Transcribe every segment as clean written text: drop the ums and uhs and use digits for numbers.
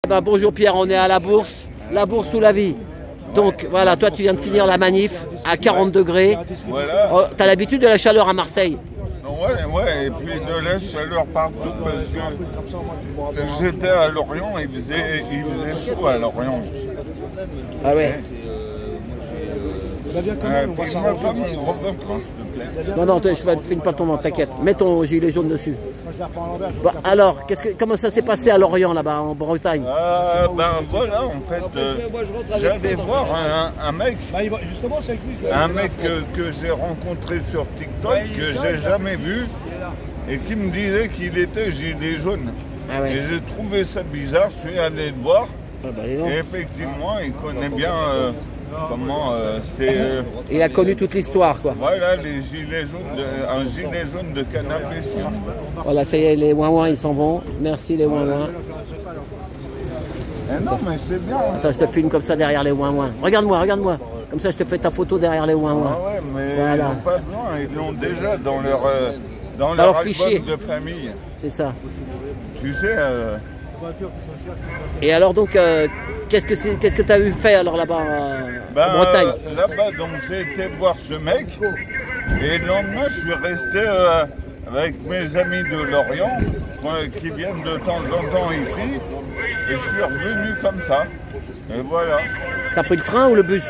Ben, bonjour Pierre, on est à la bourse ou la vie. Donc voilà, toi tu viens de finir la manif à 40 degrés. Voilà. Oh, t'as l'habitude de la chaleur à Marseille? Ouais, et puis de la chaleur partout parce que j'étais à Lorient, il faisait chaud à Lorient. Ah ouais. Fais-moi pas mon revêtement, s'il te plaît. Non, je filme pas ton nom, t'inquiète. Mets ton gilet jaune dessus. Bon, alors, comment ça s'est passé à Lorient, là-bas, en Bretagne? Ben voilà, en fait, j'allais voir un mec que j'ai rencontré sur TikTok, que j'ai jamais vu, et qui me disait qu'il était gilet jaune. Ah ouais. Et j'ai trouvé ça bizarre, je suis allé le voir, Ah bah, et effectivement, il connaît bien comment c'est... il a connu toute l'histoire, quoi. Voilà, les gilets jaunes, un gilet jaune de canapé. Voilà, ça y est, les ouin-ouin, ils s'en vont. Merci, les ouin-ouin. Non, mais c'est bien. Attends, je te filme comme ça derrière les ouin-ouin. Regarde-moi, regarde-moi. Comme ça, je te fais ta photo derrière les ouin-ouin. Ah ouais, mais voilà. ils n'ont pas besoin, ils l'ont déjà dans leur album fichier de famille. C'est ça. Tu sais... Et alors donc, qu'est-ce que tu as eu fait alors là-bas en Bretagne? Là-bas, donc j'ai été voir ce mec et le lendemain, je suis resté avec mes amis de Lorient qui viennent de temps en temps ici et je suis revenu comme ça. Et voilà. T'as pris le train ou le bus?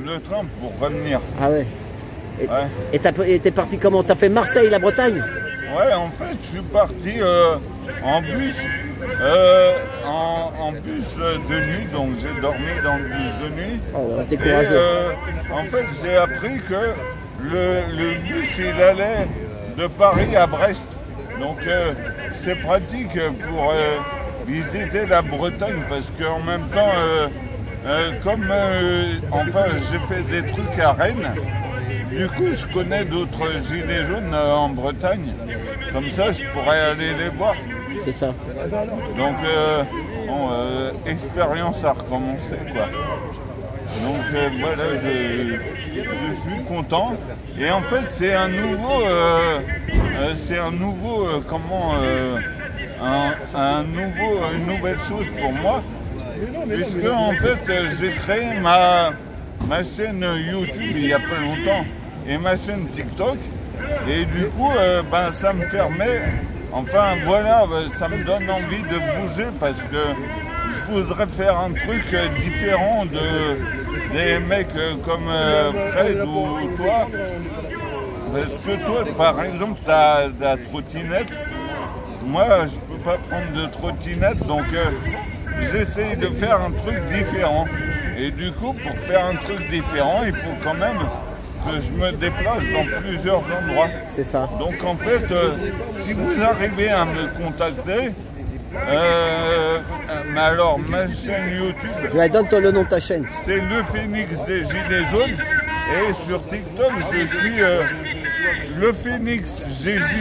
Le train pour revenir. Ah ouais. Ouais. Et t'es parti comment? T'as fait Marseille, la Bretagne? Ouais, en fait, je suis parti en bus. En bus de nuit, donc j'ai dormi dans le bus de nuit. Oh, t'es courageux. Et en fait, j'ai appris que le bus, il allait de Paris à Brest. Donc c'est pratique pour visiter la Bretagne parce qu'en même temps, enfin, j'ai fait des trucs à Rennes. Du coup, je connais d'autres gilets jaunes en Bretagne. Comme ça, je pourrais aller les voir. C'est ça. Donc, expérience à recommencer, quoi. Donc, voilà, je suis content. Et en fait, c'est un nouveau, une nouvelle chose pour moi. Puisque, en fait, j'ai créé ma chaîne YouTube il n'y a pas longtemps et ma chaîne TikTok. Et du coup, ça me permet... Enfin voilà, ça me donne envie de bouger parce que je voudrais faire un truc différent des mecs comme Fred ou toi. Parce que toi, par exemple, tu as la trottinette. Moi, je peux pas prendre de trottinette, donc j'essaye de faire un truc différent. Et du coup, pour faire un truc différent, il faut quand même que je me déplace dans plusieurs endroits. C'est ça. Donc en fait, si vous arrivez à me contacter, mais alors ma chaîne YouTube... Ouais, donne-toi le nom de ta chaîne. C'est le Phénix des Gilets jaunes. Et sur TikTok, je suis le Phénix GJ.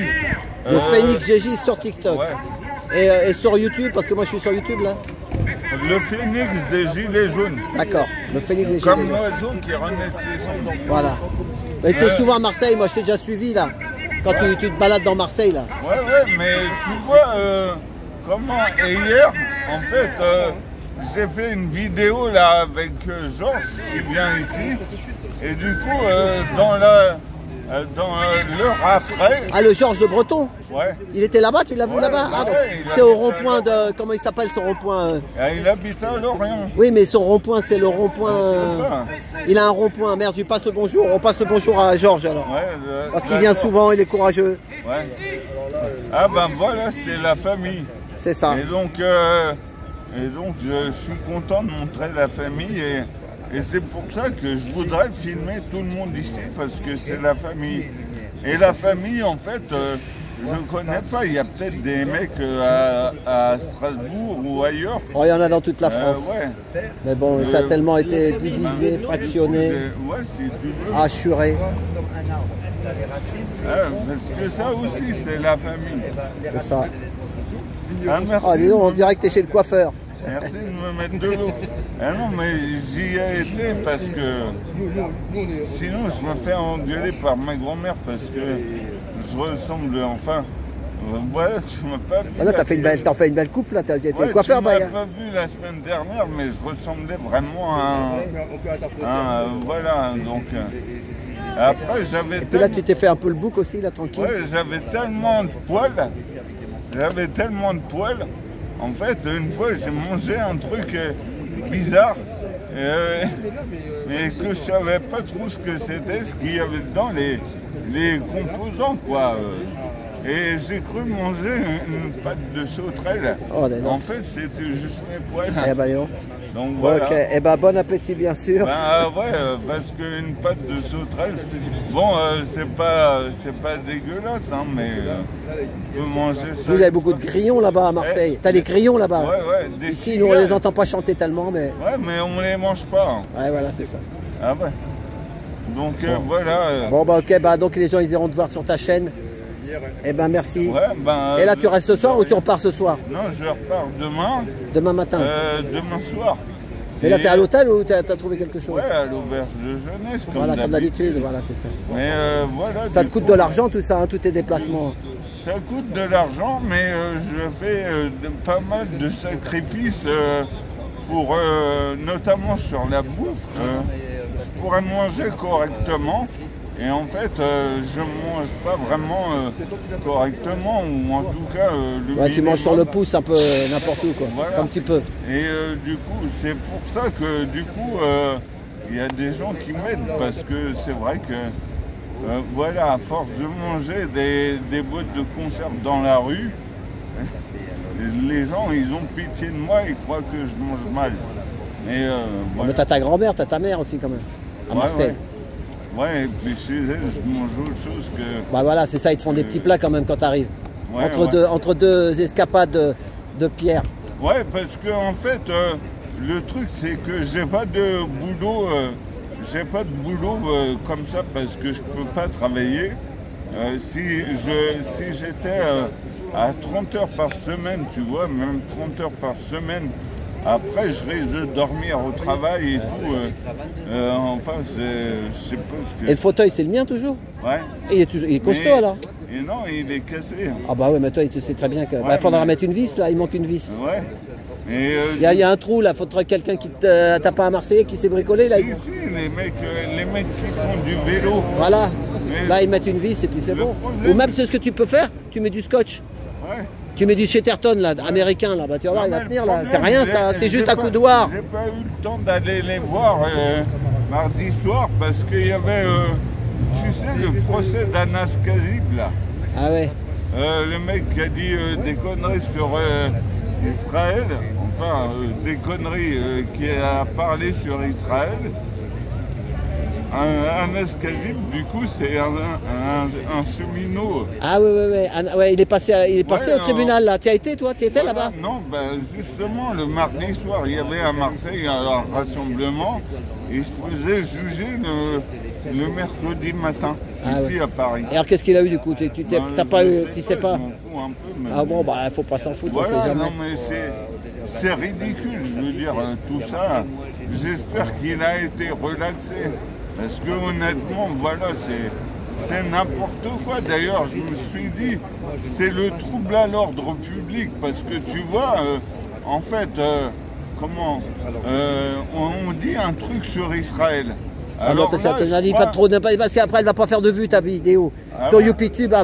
Le Phénix GJ sur TikTok. Ouais. Et sur YouTube, parce que moi je suis sur YouTube là. Le Phénix des Gilets jaunes. D'accord, le Phénix des Gilets jaunes. Comme l'oiseau qui renaît ses cendres. Voilà. Mais tu es souvent à Marseille, moi je t'ai déjà suivi là. Quand tu te balades dans Marseille là. Ouais, mais tu vois comment. Et hier, en fait, j'ai fait une vidéo là avec Georges qui vient ici. Et du coup, dans l'heure après. Ah, le Georges de Breton? Ouais. Il était là-bas, tu l'as vu là-bas? Ah, c'est au rond-point de. Comment il s'appelle ce rond-point? Il habite à Lorient. Oui, mais son rond-point, c'est le rond-point. Il a un rond-point. Merde, je lui passe le bonjour. On passe le bonjour à Georges alors. Ouais, parce qu'il vient souvent, il est courageux. Ouais. Ah ben voilà, c'est la famille. C'est ça. Et donc, je suis content de montrer la famille et c'est pour ça que je voudrais filmer tout le monde ici parce que c'est la famille. Et la famille, en fait, je ne connais pas. Il y a peut-être des mecs à Strasbourg ou ailleurs. Oh, il y en a dans toute la France. Ouais. Mais bon, ça a tellement été divisé, fractionné, si tu veux. assuré. Parce que ça aussi, c'est la famille. C'est ça. Ah, merci. Ah, dis donc, on dirait que tu es chez le coiffeur. Merci de me mettre de l'eau. Ah non, mais j'y ai été parce que sinon je me fais engueuler par ma grand-mère parce que je ressemble, enfin, Voilà, tu m'as pas vu. Voilà, t'en fais une belle coupe là, t'as été coiffeur, tu m'as pas vu la semaine dernière, mais je ressemblais vraiment à voilà, donc... Après, j'avais... Et puis là, tu t'es fait un peu le bouc aussi, là, tranquille. Ouais, j'avais tellement de poils. En fait, une fois, j'ai mangé un truc bizarre, mais que je savais pas trop ce que c'était, ce qu'il y avait dedans, les composants, quoi. Et j'ai cru manger une pâte de sauterelle. Oh, en fait, c'était juste mes poils. Eh ben, non. Donc voilà. Ok, et ben bon appétit bien sûr. Ben ouais, parce qu'une pâte de sauterelle, bon, c'est pas dégueulasse, hein, mais on peut manger ça. Vous avez beaucoup de grillons là-bas à Marseille. T'as des grillons là-bas. Ouais, ici, nous on les entend pas chanter tellement, mais. Ouais, mais on les mange pas. Hein. Ouais, voilà, c'est ça. Ah ouais. Donc voilà. Bon bah ok, bah donc les gens ils iront te voir sur ta chaîne. Eh ben merci. Ouais, ben, et là tu restes ce soir ou tu repars ce soir? Non, je repars demain. Demain matin. Demain soir. Mais là t'es à l'hôtel ou t'as trouvé quelque chose? Ouais, à l'auberge de jeunesse. Voilà, comme d'habitude, voilà, c'est ça. Mais voilà. Ça te coûte de l'argent tout ça, hein, tous tes déplacements? Ça coûte de l'argent, mais je fais pas mal de sacrifices pour, notamment sur la bouffe. Je pourrais manger correctement. Et en fait, je mange pas vraiment correctement, ou en tout cas... tu manges sur le pouce un peu n'importe où, quoi. Voilà. Comme tu peux. Et du coup, c'est pour ça que, du coup, il y a des gens qui m'aident, parce que c'est vrai que, voilà, à force de manger des boîtes de conserve dans la rue, les gens, ils ont pitié de moi, ils croient que je mange mal. Mais, voilà. Mais t'as ta grand-mère, t'as ta mère aussi, quand même, à Marseille. Ouais. Ouais, et puis chez elle, je mange autre chose que... Bah voilà, c'est ça, ils te font des petits plats quand même quand t'arrives. Ouais, entre deux escapades de Pierre. Ouais, parce que en fait, le truc c'est que j'ai pas de boulot, comme ça parce que je peux pas travailler. Si j'étais à 30 heures par semaine, tu vois, même 30 heures par semaine, après, je risque de dormir au travail et tout. Enfin, je sais pas ce que... Et le fauteuil, c'est le mien toujours? Ouais. Et il est costaud alors? Et non, il est cassé. Ah bah ouais, mais toi, tu sais très bien que... Ouais, faudra mettre une vis là, il manque une vis. Ouais. Il y a un trou là, faudrait quelqu'un qui t'as pas un Marseillais qui s'est bricolé là. Si, les mecs qui font du vélo. Voilà. Mais là, ils mettent une vis et puis c'est bon. Ou même, c'est ce que tu peux faire, tu mets du scotch. Ouais. Tu mets du Chatterton là, américain là, bah tu vas voir, il va tenir là. C'est rien ça, c'est juste un coudoir. J'ai pas eu le temps d'aller les voir mardi soir parce qu'il y avait, tu sais, le procès d'Anas Kazib là. Ah ouais. Le mec qui a dit des conneries sur Israël, enfin des conneries qui a parlé sur Israël. Anas Kazib, du coup, c'est un cheminot. Ah ouais, il est passé au tribunal là. Tu as été toi? Tu étais là-bas? Non, ben justement, le mardi soir, il y avait à Marseille un rassemblement et il se faisait juger le mercredi matin, ici à Paris. Et alors qu'est-ce qu'il a eu du coup? T'as pas eu, tu sais pas? Je m'en fous un peu, mais... Ah bon, bah faut pas s'en foutre, voilà, on sait jamais. Non mais c'est ridicule, je veux dire, tout ça. J'espère qu'il a été relaxé. Parce que honnêtement, voilà, c'est n'importe quoi. D'ailleurs, je me suis dit, c'est le trouble à l'ordre public. Parce que tu vois, en fait, on dit un truc sur Israël. Alors ah non, là, dis pas trop, parce qu'après elle va pas faire de vue ta vidéo. Sur YouTube,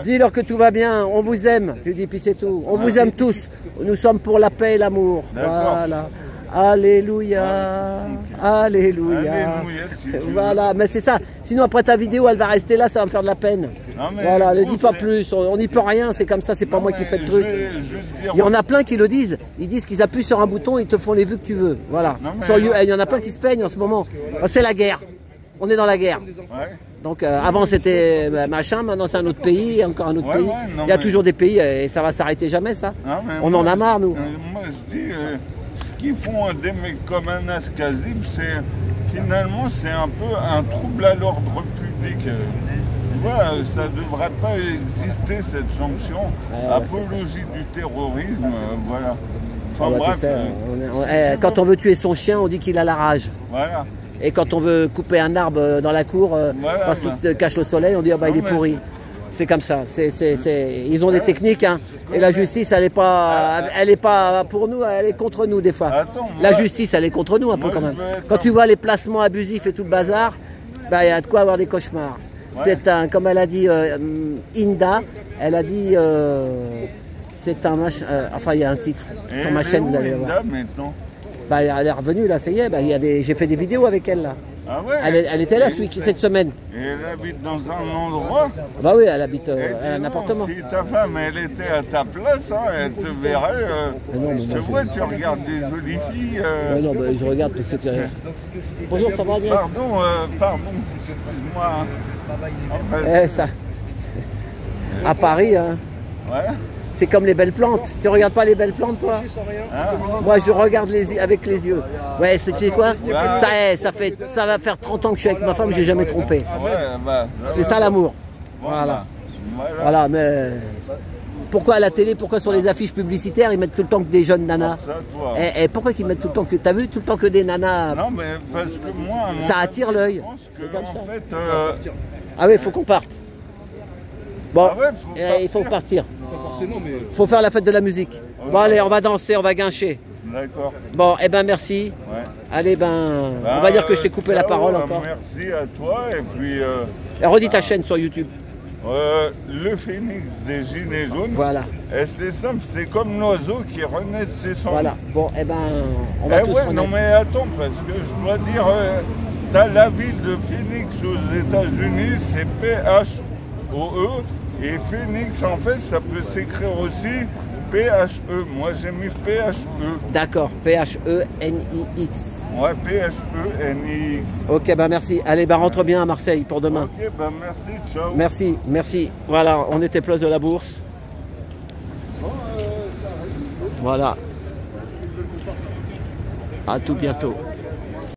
dis-leur que tout va bien, on vous aime. Tu dis, puis c'est tout. On vous aime tous. Nous sommes pour la paix et l'amour. Voilà. Alléluia, alléluia. Voilà, mais c'est ça. Sinon après ta vidéo, elle va rester là, ça va me faire de la peine. Voilà, ne dis pas plus. On n'y peut rien, c'est comme ça, c'est pas moi qui fais le truc. Il y en a plein qui le disent. Ils disent qu'ils appuient sur un bouton, ils te font les vues que tu veux. Voilà. Il y en a plein qui se plaignent en ce moment. C'est la guerre. On est dans la guerre. Donc avant c'était machin, maintenant c'est un autre pays, encore un autre pays. Il y a toujours des pays et ça va s'arrêter jamais ça. On en a marre nous. Moi je dis. Ce qu'ils font des mecs comme Anas Kazib, finalement c'est un peu un trouble à l'ordre public. Tu vois, ça ne devrait pas exister cette sanction. Apologie du terrorisme, voilà. Enfin bref. Quand on veut tuer son chien, on dit qu'il a la rage. Voilà. Et quand on veut couper un arbre dans la cour, parce qu'il te cache le soleil, on dit ah bah il est pourri. C'est comme ça. Ils ont des techniques, hein. Et la justice, elle est pas pour nous, elle est contre nous des fois. Attends, la justice, elle est contre nous un peu quand même. Quand tu vois les placements abusifs et tout le bazar, bah, il y a de quoi avoir des cauchemars. Ouais. C'est un, comme elle a dit Inda, elle a dit, c'est un machin, enfin il y a un titre sur ma chaîne, vous allez voir. Maintenant bah, elle est revenue là, ça y est, bah, j'ai fait des vidéos avec elle là. Ah ouais, elle était là cette semaine. Et elle habite dans un endroit. Bah oui, elle habite un appartement. Si ta femme elle était à ta place, hein, elle te verrait. Je te vois, tu regardes des jolies filles. Non, bah, je regarde tout ce que tu regardes. Bonjour, ça va Agnès? Pardon, excuse-moi. Ça. À Paris, hein. Ouais. C'est comme les belles plantes. Tu regardes pas les belles plantes, toi? Moi, je regarde avec les yeux. Ouais, tu sais quoi? Ça va faire 30 ans que je suis avec ma femme, j'ai jamais trompé. C'est ça l'amour. Voilà, mais pourquoi à la télé, pourquoi sur les affiches publicitaires, ils mettent tout le temps que des jeunes nanas? Et pourquoi ils mettent tout le temps que... T'as vu tout le temps que des nanas? Non, mais parce que moi... Ça attire l'œil. C'est comme ça. Ah oui, il faut qu'on parte. Bon, il faut partir. Il faut faire la fête de la musique. Okay. Bon, allez, on va danser, on va guincher. D'accord. Bon, eh ben merci. Ouais. Allez, on va dire que je t'ai coupé la parole encore. Merci à toi et puis... et redis ta chaîne sur YouTube. Le phénix des Gilets jaunes. Voilà. Et c'est simple, c'est comme l'oiseau qui renaît de ses cendres. Voilà. Bon, eh ben, on va tous renaître. Non mais attends, parce que je dois dire, t'as la ville de Phoenix aux États-Unis, c'est P-H-O-E. Et Phoenix, en fait, ça peut s'écrire aussi P-H-E. Moi, j'ai mis P-H-E. D'accord, P-H-E-N-I-X. Ouais, P-H-E-N-I-X. Ok, bah merci. Allez, bah rentre bien à Marseille pour demain. Ok, bah merci, ciao. Merci. Voilà, on était place de la Bourse. Voilà. À tout bientôt.